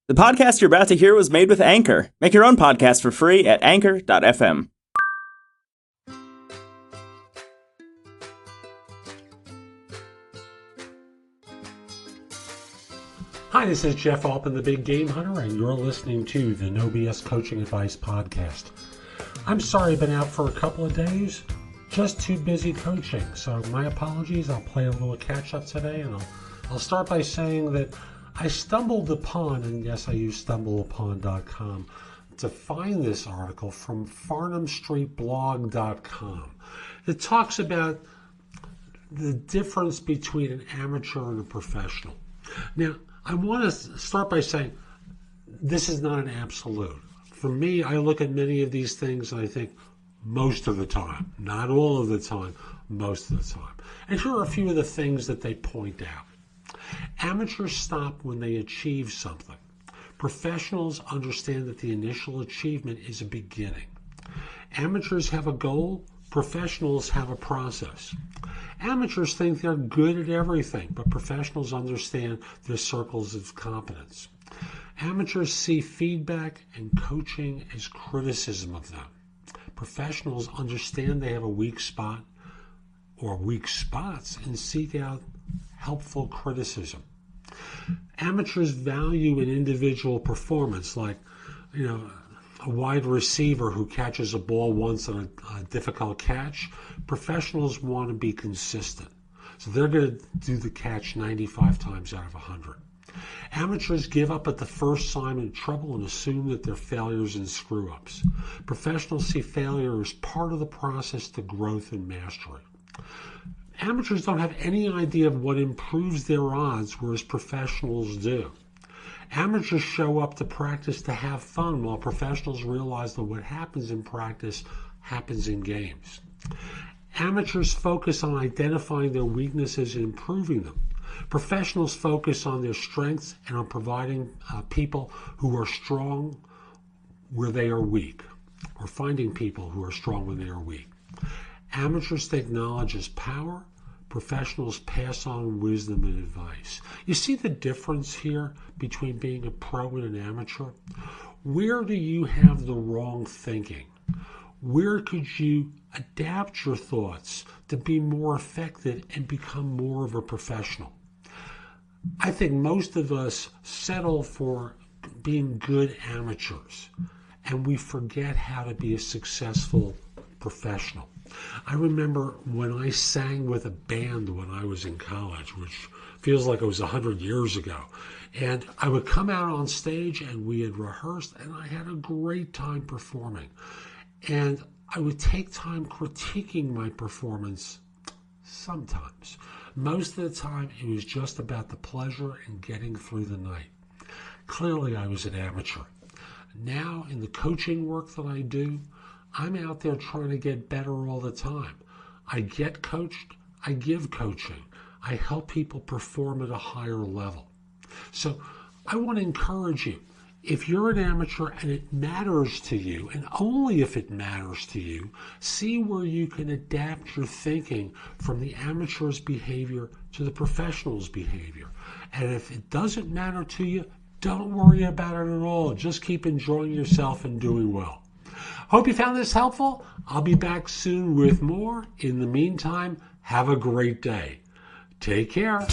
The podcast you're about to hear was made with Anchor. Make your own podcast for free at anchor.fm. Hi, this is Jeff Altman, the Big Game Hunter, and you're listening to the No BS Coaching Advice Podcast. I'm sorry I've been out for a couple of days. Just too busy coaching, so my apologies. I'll play a little catch-up today, and I'll start by saying that I stumbled upon, and yes, I use stumbleupon.com, to find this article from farnamstreetblog.com. It talks about the difference between an amateur and a professional. Now, I want to start by saying this is not an absolute. For me, I look at many of these things and I think most of the time, not all of the time, most of the time. And here are a few of the things that they point out. Amateurs stop when they achieve something. Professionals understand that the initial achievement is a beginning. Amateurs have a goal. Professionals have a process. Amateurs think they're good at everything, but professionals understand their circles of competence. Amateurs see feedback and coaching as criticism of them. Professionals understand they have a weak spot or weak spots and seek out helpful criticism. Amateurs value an individual performance, like, a wide receiver who catches a ball once on a difficult catch. Professionals want to be consistent, so they're going to do the catch 95 times out of 100. Amateurs give up at the first sign of trouble and assume that they're failures and screw-ups. Professionals see failure as part of the process to growth and mastery. Amateurs don't have any idea of what improves their odds, whereas professionals do. Amateurs show up to practice to have fun, while professionals realize that what happens in practice happens in games. Amateurs focus on identifying their weaknesses and improving them. Professionals focus on their strengths and on providing people who are strong where they are weak, or finding people who are strong when they are weak. Amateurs think knowledge is power. Professionals pass on wisdom and advice. You see the difference here between being a pro and an amateur? Where do you have the wrong thinking? Where could you adapt your thoughts to be more effective and become more of a professional? I think most of us settle for being good amateurs, and we forget how to be a successful professional. I remember when I sang with a band when I was in college, which feels like it was 100 years ago. And I would come out on stage and we had rehearsed and I had a great time performing. And I would take time critiquing my performance sometimes. Most of the time it was just about the pleasure and getting through the night. Clearly I was an amateur. Now in the coaching work that I do, I'm out there trying to get better all the time. I get coached, I give coaching, I help people perform at a higher level. So I want to encourage you, if you're an amateur and it matters to you, and only if it matters to you, see where you can adapt your thinking from the amateur's behavior to the professional's behavior. And if it doesn't matter to you, don't worry about it at all. Just keep enjoying yourself and doing well. Hope you found this helpful. I'll be back soon with more. In the meantime, have a great day. Take care.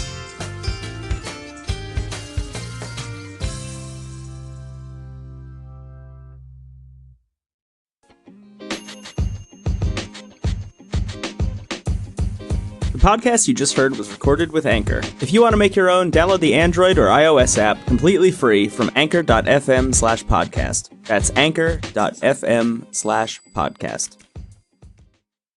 The podcast you just heard was recorded with Anchor. If you want to make your own, download the Android or iOS app completely free from anchor.fm/podcast. That's anchor.fm/podcast.